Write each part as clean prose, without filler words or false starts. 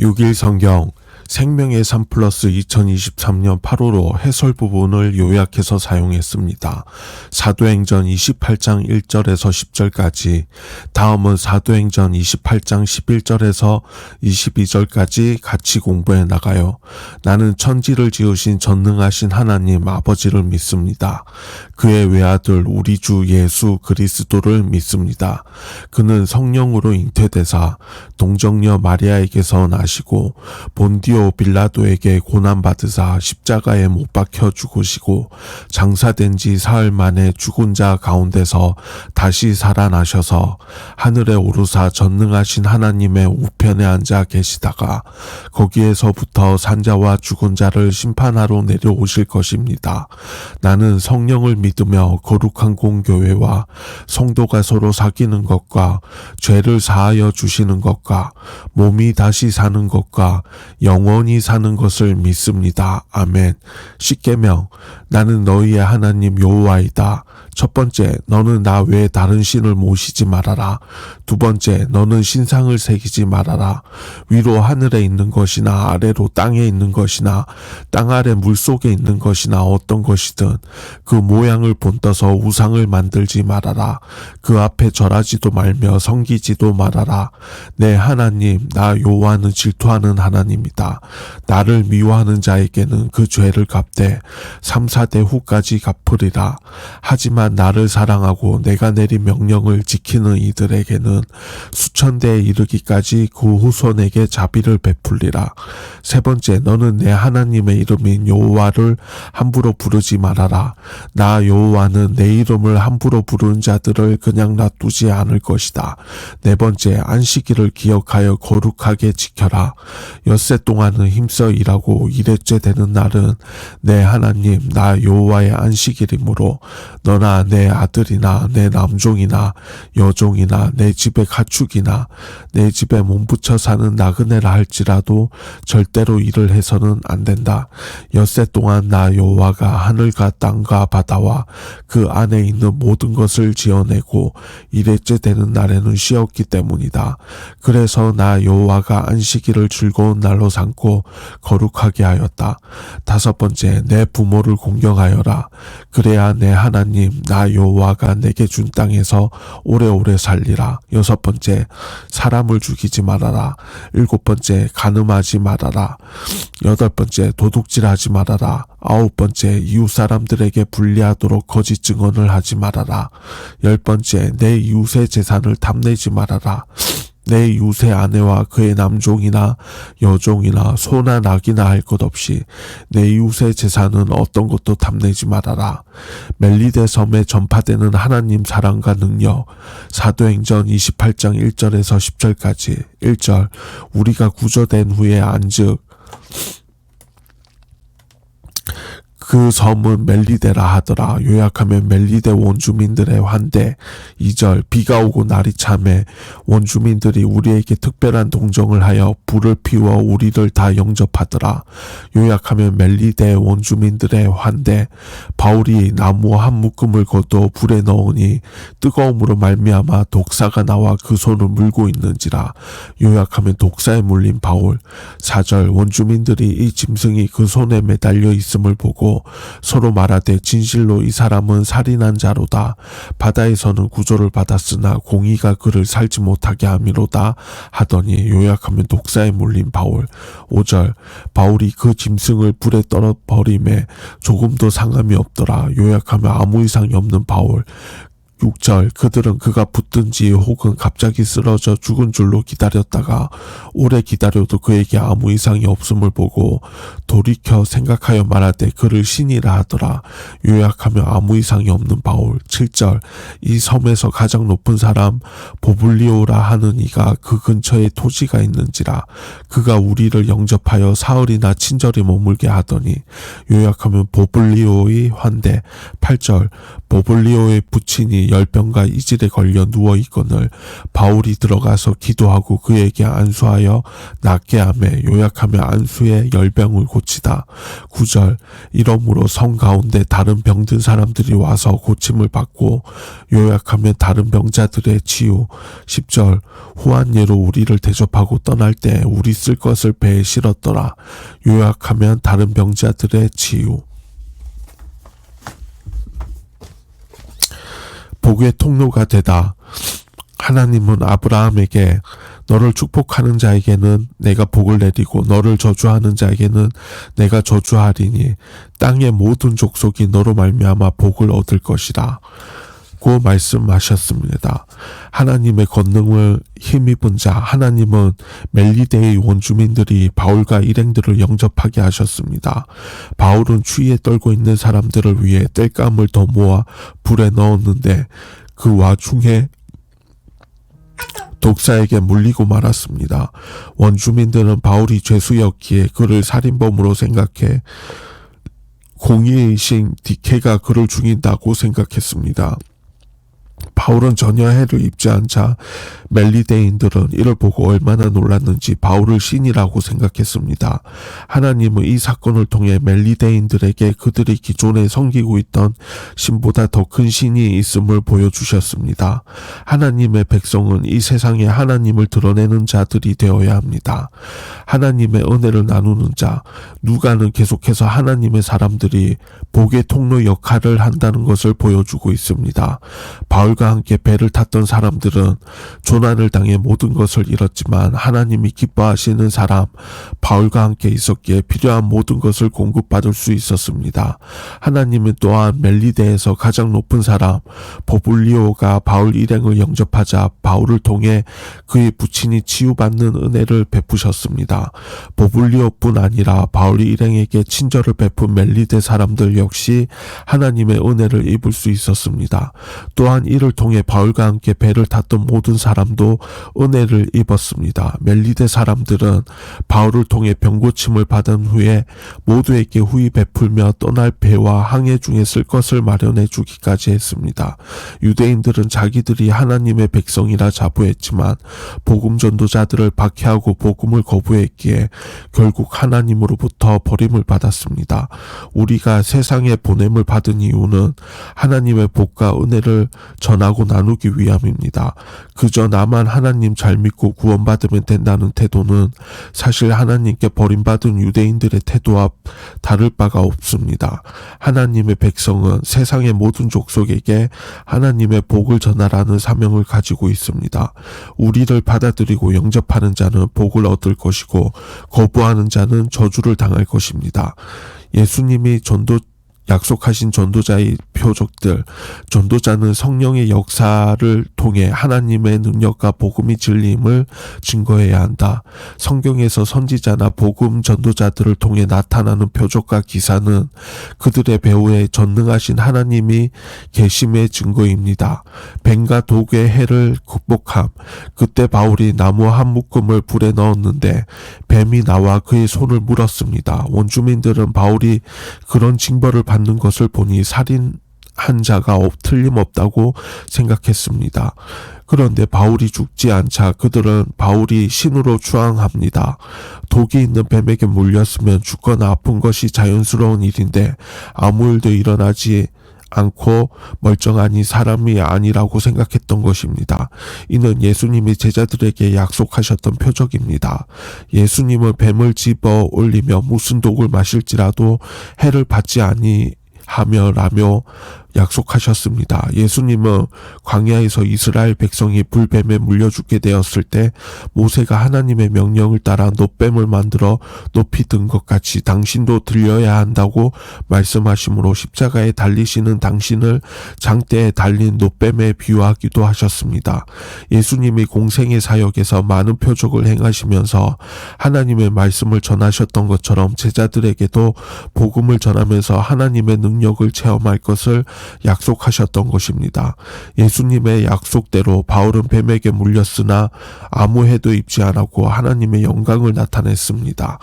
6일 성경 생명의 3플러스 2023년 8호로 해설 부분을 요약해서 사용했습니다. 사도행전 28장 1절에서 10절까지, 다음은 사도행전 28장 11절에서 22절까지 같이 공부해 나가요. 나는 천지를 지으신 전능하신 하나님 아버지를 믿습니다. 그의 외아들 우리 주 예수 그리스도를 믿습니다. 그는 성령으로 잉태되사 동정녀 마리아에게서 나시고 본디오 빌라도에게 고난받으사 십자가에 못 박혀 죽으시고 장사된 지 사흘 만에 죽은 자 가운데서 다시 살아나셔서 하늘에 오르사 전능하신 하나님의 우편에 앉아 계시다가 거기에서부터 산자와 죽은 자를 심판하러 내려오실 것입니다. 나는 성령을 믿으며 거룩한 공교회와 성도가 서로 사귀는 것과 죄를 사하여 주시는 것과 몸이 다시 사는 것과 영원히 사는 것을 믿습니다. 아멘. 십계명. 나는 너희의 하나님 여호와이다. 첫 번째, 너는 나 외에 다른 신을 모시지 말아라. 두 번째, 너는 신상을 새기지 말아라. 위로 하늘에 있는 것이나 아래로 땅에 있는 것이나 땅 아래 물속에 있는 것이나 어떤 것이든 그 모양을 본떠서 우상을 만들지 말아라. 그 앞에 절하지도 말며 섬기지도 말아라. 내 하나님 나 여호와는 질투하는 하나님이다. 나를 미워하는 자에게는 그 죄를 갚되 3, 4대 후까지 갚으리라. 하지만 나를 사랑하고 내가 내린 명령을 지키는 이들에게는 수천 대에 이르기까지 그 후손에게 자비를 베풀리라. 세 번째, 너는 내 하나님의 이름인 여호와를 함부로 부르지 말아라. 나 여호와는 내 이름을 함부로 부르는 자들을 그냥 놔두지 않을 것이다. 네 번째, 안식일을 기억하여 거룩하게 지켜라. 엿새 동안은 힘써 일하고 일회째 되는 날은 내 하나님 나 여호와의 안식일이므로 너나 내 아들이나 내 남종이나 여종이나 내 집의 가축이나 내 집에 몸붙여 사는 나그네라 할지라도 절대로 일을 해서는 안 된다. 엿새 동안 나 여호와가 하늘과 땅과 바다와 그 안에 있는 모든 것을 지어내고 일회째 되는 날에는 쉬었기 때문이다. 그래서 나 여호와가 안식일을 즐거운 날로 삼고 거룩하게 하였다. 다섯 번째, 내 부모를 공경하여라. 그래야 내 하나님 나 여호와가 내게 준 땅에서 오래오래 살리라. 여섯 번째, 사람을 죽이지 말아라. 일곱 번째, 간음하지 말아라. 여덟 번째, 도둑질하지 말아라. 아홉 번째, 이웃 사람들에게 불리하도록 거짓 증언을 하지 말아라. 열 번째, 내 이웃의 재산을 탐내지 말아라. 내 이웃의 아내와 그의 남종이나 여종이나 소나 낙이나 할 것 없이 내 이웃의 재산은 어떤 것도 탐내지 말아라. 멜리데 섬에 전파되는 하나님 사랑과 능력. 사도행전 28장 1절에서 10절까지. 1절, 우리가 구조된 후에 안즉 그 섬은 멜리데라 하더라. 요약하면 멜리데 원주민들의 환대. 2절, 비가 오고 날이 참해 원주민들이 우리에게 특별한 동정을 하여 불을 피워 우리를 다 영접하더라. 요약하면 멜리데 원주민들의 환대. 바울이 나무 한 묶음을 거둬 불에 넣으니 뜨거움으로 말미암아 독사가 나와 그 손을 물고 있는지라. 요약하면 독사에 물린 바울. 4절, 원주민들이 이 짐승이 그 손에 매달려 있음을 보고 서로 말하되 진실로 이 사람은 살인한 자로다. 바다에서는 구조를 받았으나 공의가 그를 살지 못하게 함이로다 하더니. 요약하면 독사에 물린 바울. 5절, 바울이 그 짐승을 불에 떨어버림에 조금도 상함이 없더라. 요약하면 아무 이상이 없는 바울. 6절, 그들은 그가 붙든지 혹은 갑자기 쓰러져 죽은 줄로 기다렸다가 오래 기다려도 그에게 아무 이상이 없음을 보고 돌이켜 생각하여 말하되 그를 신이라 하더라. 요약하면 아무 이상이 없는 바울. 7절, 이 섬에서 가장 높은 사람 보블리오라 하는 이가 그 근처에 토지가 있는지라. 그가 우리를 영접하여 사흘이나 친절히 머물게 하더니. 요약하면 보블리오의 환대. 8절, 보블리오의 부친이 사람이 열병과 이질에 걸려 누워있거늘 바울이 들어가서 기도하고 그에게 안수하여 낫게 하며 요약하며 안수의 열병을 고치다. 9절 이러므로 성 가운데 다른 병든 사람들이 와서 고침을 받고 요약하며 다른 병자들의 치유. 10절 후한 예로 우리를 대접하고 떠날 때 우리 쓸 것을 배에 실었더라. 요약하면 다른 병자들의 치유. 복의 통로가 되다. 하나님은 아브라함에게 너를 축복하는 자에게는 내가 복을 내리고 너를 저주하는 자에게는 내가 저주하리니 땅의 모든 족속이 너로 말미암아 복을 얻을 것이라 고 말씀하셨습니다. 하나님의 권능을 힘입은 자 하나님은 멜리데의 원주민들이 바울과 일행들을 영접하게 하셨습니다. 바울은 추위에 떨고 있는 사람들을 위해 땔감을 더 모아 불에 넣었는데 그 와중에 독사에게 물리고 말았습니다. 원주민들은 바울이 죄수였기에 그를 살인범으로 생각해 공의의신 디케가 그를 죽인다고 생각했습니다. 바울은 전혀 해를 입지 않자 멜리데인들은 이를 보고 얼마나 놀랐는지 바울을 신이라고 생각했습니다. 하나님은 이 사건을 통해 멜리데인들에게 그들이 기존에 섬기고 있던 신보다 더 큰 신이 있음을 보여주셨습니다. 하나님의 백성은 이 세상에 하나님을 드러내는 자들이 되어야 합니다. 하나님의 은혜를 나누는 자, 누가는 계속해서 하나님의 사람들이 복의 통로 역할을 한다는 것을 보여주고 있습니다. 바울과 함께 배를 탔던 사람들은 조난을 당해 모든 것을 잃었지만 하나님이 기뻐하시는 사람 바울과 함께 있었기에 필요한 모든 것을 공급받을 수 있었습니다. 하나님은 또한 멜리데에서 가장 높은 사람 보블리오가 바울 일행을 영접하자 바울을 통해 그의 부친이 치유받는 은혜를 베푸셨습니다. 보블리오뿐 아니라 바울 일행에게 친절을 베푼 멜리데 사람들 역시 하나님의 은혜를 입을 수 있었습니다. 또한 이를 통해 바울과 함께 배를 탔던 모든 사람도 은혜를 입었습니다. 멜리데 사람들은 바울을 통해 병고침을 받은 후에 모두에게 후히 베풀며 떠날 배와 항해 중에 쓸 것을 마련해 주기까지 했습니다. 유대인들은 자기들이 하나님의 백성이라 자부했지만 복음 전도자들을 박해하고 복음을 거부했기에 결국 하나님으로부터 버림을 받았습니다. 우리가 세상에 보냄을 받은 이유는 하나님의 복과 은혜를 전하고 나누기 위함입니다. 그저 나만 하나님 잘 믿고 구원받으면 된다는 태도는 사실 하나님께 버림받은 유대인들의 태도와 다를 바가 없습니다. 하나님의 백성은 세상의 모든 족속에게 하나님의 복을 전하라는 사명을 가지고 있습니다. 우리를 받아들이고 영접하는 자는 복을 얻을 것이고 거부하는 자는 저주를 당할 것입니다. 예수님이 약속하신 전도자의 표적들, 전도자는 성령의 역사를 통해 하나님의 능력과 복음이 진리임을 증거해야 한다. 성경에서 선지자나 복음 전도자들을 통해 나타나는 표적과 기사는 그들의 배후에 전능하신 하나님이 계심의 증거입니다. 뱀과 독의 해를 극복함. 그때 바울이 나무 한 묶음을 불에 넣었는데 뱀이 나와 그의 손을 물었습니다. 원주민들은 바울이 그런 징벌을 받는 것을 보니 살인한 자가 틀림없다고 생각했습니다. 그런데 바울이 죽지 않자 그들은 바울이 신으로 추앙합니다. 독이 있는 뱀에게 물렸으면 죽거나 아픈 것이 자연스러운 일인데 아무 일도 일어나지 않고 멀쩡하니 사람이 아니라고 생각했던 것입니다. 이는 예수님이 제자들에게 약속하셨던 표적입니다. 예수님은 뱀을 집어 올리며 무슨 독을 마실지라도 해를 받지 아니하며라며 약속하셨습니다. 예수님은 광야에서 이스라엘 백성이 불뱀에 물려 죽게 되었을 때 모세가 하나님의 명령을 따라 놋뱀을 만들어 높이 든 것 같이 당신도 들려야 한다고 말씀하시므로 십자가에 달리시는 당신을 장대에 달린 놋뱀에 비유하기도 하셨습니다. 예수님이 공생의 사역에서 많은 표적을 행하시면서 하나님의 말씀을 전하셨던 것처럼 제자들에게도 복음을 전하면서 하나님의 능력을 체험할 것을 약속하셨던 것입니다. 예수님의 약속대로 바울은 뱀에게 물렸으나 아무 해도 입지 않았고 하나님의 영광을 나타냈습니다.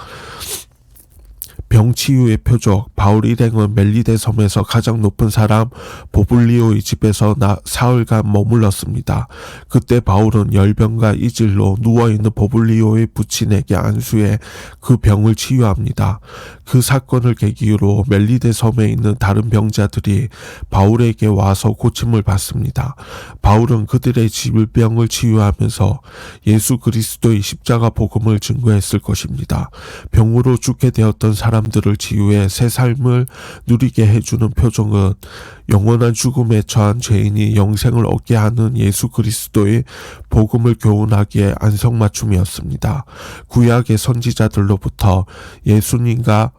병치유의 표적 바울 일행은 멜리데 섬에서 가장 높은 사람 보블리오의 집에서 사흘간 머물렀습니다. 그때 바울은 열병과 이질로 누워있는 보블리오의 부친에게 안수해 그 병을 치유합니다. 그 사건을 계기로 멜리데 섬에 있는 다른 병자들이 바울에게 와서 고침을 받습니다. 바울은 그들의 질병을 치유하면서 예수 그리스도의 십자가 복음을 증거했을 것입니다. 병으로 죽게 되었던 사람들을 치유해 새 삶을 누리게 해주는 표적은 영원한 죽음에 처한 죄인이 영생을 얻게 하는 예수 그리스도의 복음을 교훈하기에 안성맞춤이었습니다. 구약의 선지자들로부터 예수님과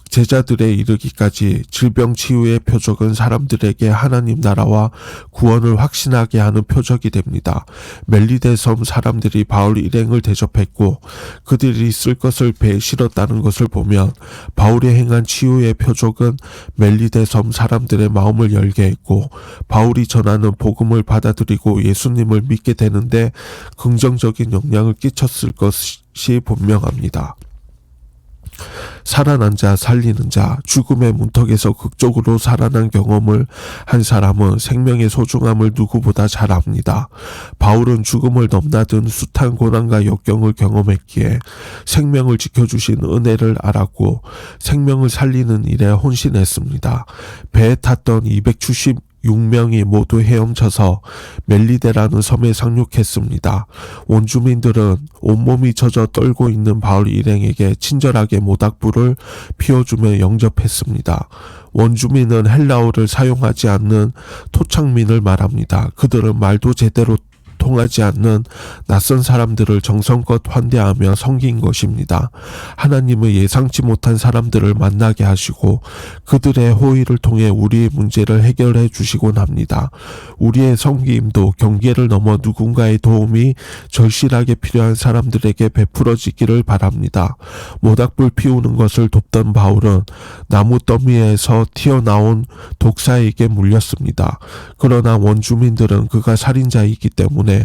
제자들에 이르기까지 질병 치유의 표적은 사람들에게 하나님 나라와 구원을 확신하게 하는 표적이 됩니다. 멜리데 섬 사람들이 바울 일행을 대접했고 그들이 쓸 것을 배에 실었다는 것을 보면 바울이 행한 치유의 표적은 멜리데 섬 사람들의 마음을 열게 했고 바울이 전하는 복음을 받아들이고 예수님을 믿게 되는데 긍정적인 영향을 끼쳤을 것이 분명합니다. 살아난 자, 살리는 자, 죽음의 문턱에서 극적으로 살아난 경험을 한 사람은 생명의 소중함을 누구보다 잘 압니다. 바울은 죽음을 넘나든 숱한 고난과 역경을 경험했기에 생명을 지켜주신 은혜를 알았고 생명을 살리는 일에 혼신했습니다. 배에 탔던 276명이 모두 헤엄쳐서 멜리데라는 섬에 상륙했습니다. 원주민들은 온몸이 젖어 떨고 있는 바울 일행에게 친절하게 모닥불을 피워주며 영접했습니다. 원주민은 헬라어를 사용하지 않는 토착민을 말합니다. 그들은 말도 제대로 통하지 않는 낯선 사람들을 정성껏 환대하며 섬긴 것입니다. 하나님은 예상치 못한 사람들을 만나게 하시고 그들의 호의를 통해 우리의 문제를 해결해 주시곤 합니다. 우리의 섬김도 경계를 넘어 누군가의 도움이 절실하게 필요한 사람들에게 베풀어지기를 바랍니다. 모닥불 피우는 것을 돕던 바울은 나무 더미에서 튀어나온 독사에게 물렸습니다. 그러나 원주민들은 그가 살인자이기 때문에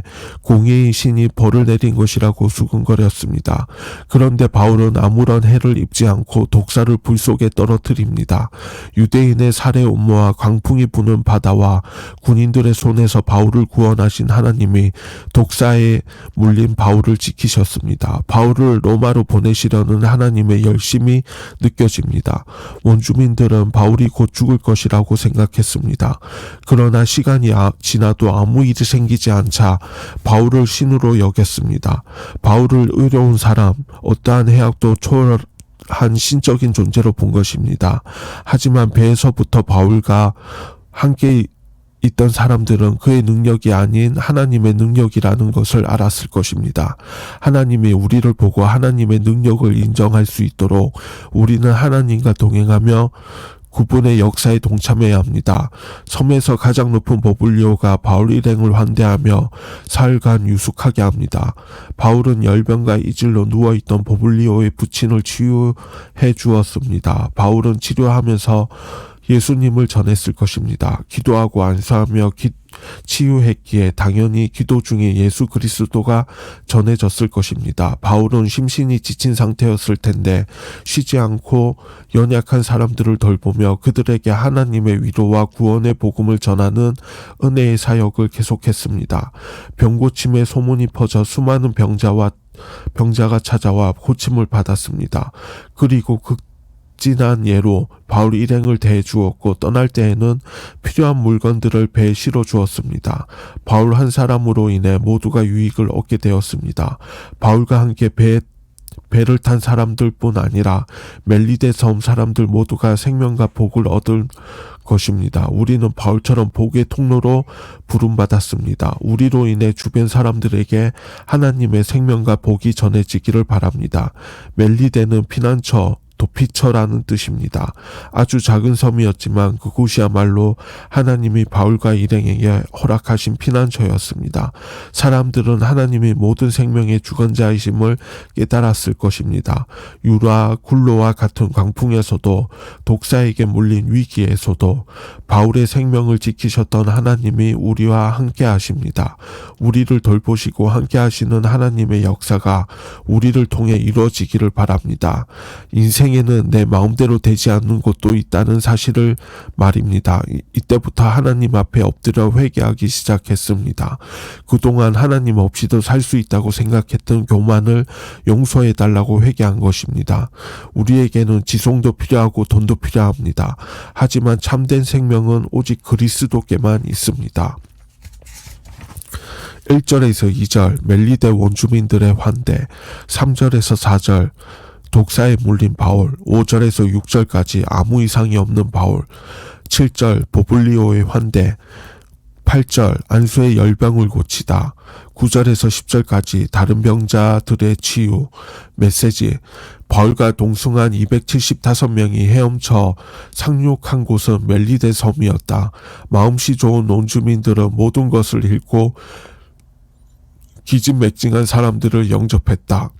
공의의 신이 벌을 내린 것이라고 수근거렸습니다. 그런데 바울은 아무런 해를 입지 않고 독사를 불 속에 떨어뜨립니다. 유대인의 살해 음모와 광풍이 부는 바다와 군인들의 손에서 바울을 구원하신 하나님이 독사에 물린 바울을 지키셨습니다. 바울을 로마로 보내시려는 하나님의 열심이 느껴집니다. 원주민들은 바울이 곧 죽을 것이라고 생각했습니다. 그러나 시간이 지나도 아무 일이 생기지 않자 바울을 신으로 여겼습니다. 바울을 의로운 사람, 어떠한 해악도 초월한 신적인 존재로 본 것입니다. 하지만 배에서부터 바울과 함께 있던 사람들은 그의 능력이 아닌 하나님의 능력이라는 것을 알았을 것입니다. 하나님이 우리를 보고 하나님의 능력을 인정할 수 있도록 우리는 하나님과 동행하며 구분의 역사에 동참해야 합니다. 섬에서 가장 높은 보블리오가 바울 일행을 환대하며 사흘간 유숙하게 합니다. 바울은 열병과 이질로 누워있던 보블리오의 부친을 치유해 주었습니다. 바울은 치료하면서 예수님을 전했을 것입니다. 기도하고 안수하며 치유했기에 당연히 기도 중에 예수 그리스도가 전해졌을 것입니다. 바울은 심신이 지친 상태였을 텐데 쉬지 않고 연약한 사람들을 돌보며 그들에게 하나님의 위로와 구원의 복음을 전하는 은혜의 사역을 계속했습니다. 병고침의 소문이 퍼져 수많은 병자가 찾아와 고침을 받았습니다. 그리고 극진한 예로 바울 일행을 대해주었고 떠날 때에는 필요한 물건들을 배에 실어주었습니다. 바울 한 사람으로 인해 모두가 유익을 얻게 되었습니다. 바울과 함께 배를 탄 사람들뿐 아니라 멜리데 섬 사람들 모두가 생명과 복을 얻을 것입니다. 우리는 바울처럼 복의 통로로 부름받았습니다. 우리로 인해 주변 사람들에게 하나님의 생명과 복이 전해지기를 바랍니다. 멜리데는 피난처 도피처라는 뜻입니다. 아주 작은 섬이었지만 그곳이야말로 하나님이 바울과 일행에게 허락하신 피난처였습니다. 사람들은 하나님이 모든 생명의 주권자이심을 깨달았을 것입니다. 유라, 굴로와 같은 광풍에서도 독사에게 몰린 위기에서도 바울의 생명을 지키셨던 하나님이 우리와 함께 하십니다. 우리를 돌보시고 함께 하시는 하나님의 역사가 우리를 통해 이루어지기를 바랍니다. 인생에는 내 마음대로 되지 않는 곳도 있다는 사실을 말입니다. 이때부터 하나님 앞에 엎드려 회개하기 시작했습니다. 그동안 하나님 없이도 살 수 있다고 생각했던 교만을 용서해달라고 회개한 것입니다. 우리에게는 지성도 필요하고 돈도 필요합니다. 하지만 참된 생명은 오직 그리스도께만 있습니다. 1절에서 2절 멜리데 원주민들의 환대, 3절에서 4절 독사에 물린 바울, 5절에서 6절까지 아무 이상이 없는 바울, 7절 보블리오의 환대, 8절 안수의 열병을 고치다, 9절에서 10절까지 다른 병자들의 치유. 메시지: 바울과 동승한 275명이 헤엄쳐 상륙한 곳은 멜리데 섬이었다. 마음씨 좋은 원주민들은 모든 것을 잃고 기진맥진한 사람들을 영접했다.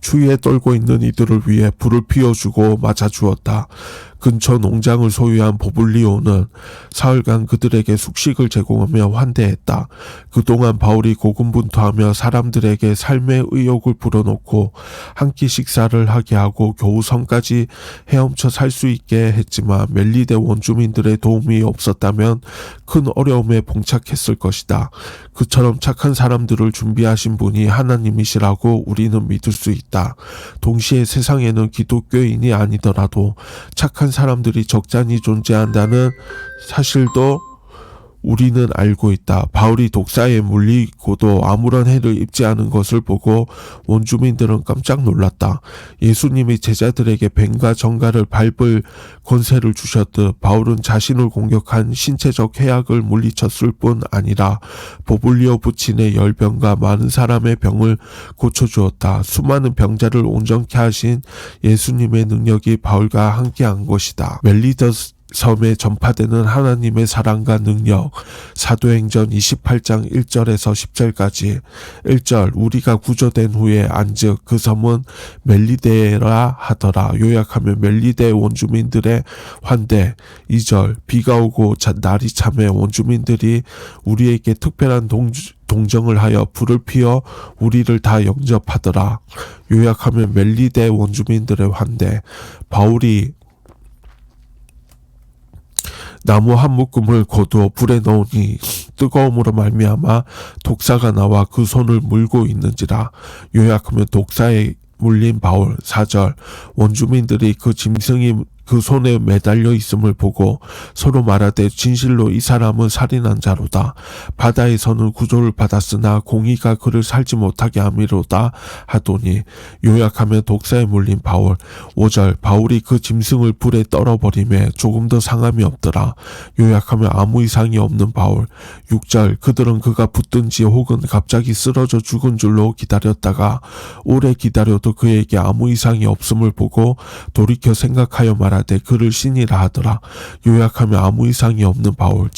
추위에 떨고 있는 이들을 위해 불을 피워주고 맞아주었다. 근처 농장을 소유한 보블리오는 사흘간 그들에게 숙식을 제공하며 환대했다. 그동안 바울이 고군분투하며 사람들에게 삶의 의욕을 불어넣고 한 끼 식사를 하게 하고 겨우 섬까지 헤엄쳐 살 수 있게 했지만 멜리데 원주민들의 도움이 없었다면 큰 어려움에 봉착했을 것이다. 그처럼 착한 사람들을 준비하신 분이 하나님이시라고 우리는 믿을 수 있다. 동시에 세상에는 기독교인이 아니더라도 착한 사람들이 적잖이 존재한다는 사실도 우리는 알고 있다. 바울이 독사에 물리고도 아무런 해를 입지 않은 것을 보고 원주민들은 깜짝 놀랐다. 예수님이 제자들에게 뱀과 정갈을 밟을 권세를 주셨듯 바울은 자신을 공격한 신체적 해악을 물리쳤을 뿐 아니라 보블리오 부친의 열병과 많은 사람의 병을 고쳐주었다. 수많은 병자를 온전케 하신 예수님의 능력이 바울과 함께한 것이다. 멜리데 섬에 전파되는 하나님의 사랑과 능력. 사도행전 28장 1절에서 10절까지. 1절 우리가 구조된 후에 안즉 그 섬은 멜리데라 하더라. 요약하면 멜리데 원주민들의 환대. 2절 비가 오고 날이 참해 원주민들이 우리에게 특별한 동정을 하여 불을 피워 우리를 다 영접하더라. 요약하면 멜리데 원주민들의 환대. 바울이 나무 한 묶음을 거두어 불에 넣으니 뜨거움으로 말미암아 독사가 나와 그 손을 물고 있는지라. 요약하면 독사에 물린 바울. 4절 원주민들이 그 짐승이 그 손에 매달려 있음을 보고 서로 말하되 진실로 이 사람은 살인한 자로다. 바다에서는 구조를 받았으나 공의가 그를 살지 못하게 함이로다 하더니. 요약하면 독사에 물린 바울. 5절 바울이 그 짐승을 불에 떨어버리매 조금 더 상함이 없더라. 요약하면 아무 이상이 없는 바울. 6절 그들은 그가 붙든지 혹은 갑자기 쓰러져 죽은 줄로 기다렸다가 오래 기다려도 그에게 아무 이상이 없음을 보고 돌이켜 생각하여 말하되 그를 신이라 하더라. 요약하면 아무 이상이 없는 바울.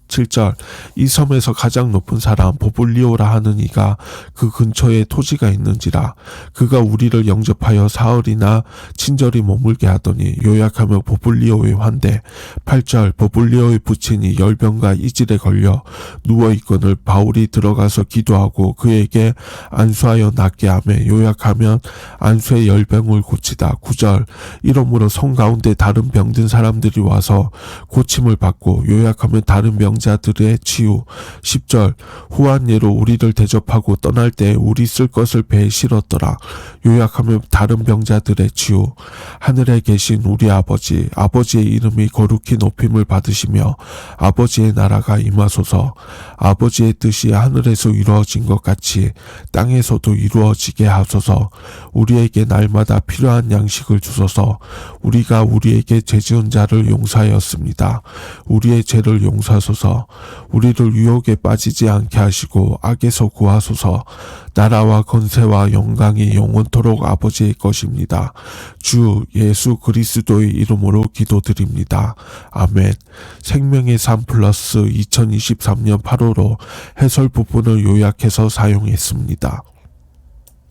7절 이 섬에서 가장 높은 사람 보블리오라 하는 이가 그 근처에 토지가 있는지라. 그가 우리를 영접하여 사흘이나 친절히 머물게 하더니. 요약하며 보블리오의 환대. 8절 보블리오의 부친이 열병과 이질에 걸려 누워있거늘 바울이 들어가서 기도하고 그에게 안수하여 낫게 하며. 요약하면 안수의 열병을 고치다. 9절 이러므로 성 가운데 다른 병든 사람들이 와서 고침을 받고. 요약하면 다른 병자들의 치유. 10절 후한 예로 우리를 대접하고 떠날 때 우리 쓸 것을 배에 실었더라. 요약하면 다른 병자들의 치유. 하늘에 계신 우리 아버지, 아버지의 이름이 거룩히 높임을 받으시며 아버지의 나라가 임하소서. 아버지의 뜻이 하늘에서 이루어진 것 같이 땅에서도 이루어지게 하소서. 우리에게 날마다 필요한 양식을 주소서. 우리가 우리에게 죄 지은 자를 용서하였습니다. 우리의 죄를 용서하소서. 주옵소서. 우리를 유혹에 빠지지 않게 하시고 악에서 구하소서. 나라와 권세와 영광이 영원토록 아버지의 것입니다. 주 예수 그리스도의 이름으로 기도드립니다. 아멘. 생명의 삶 플러스 2023년 8월호 해설 부분을 요약해서 사용했습니다.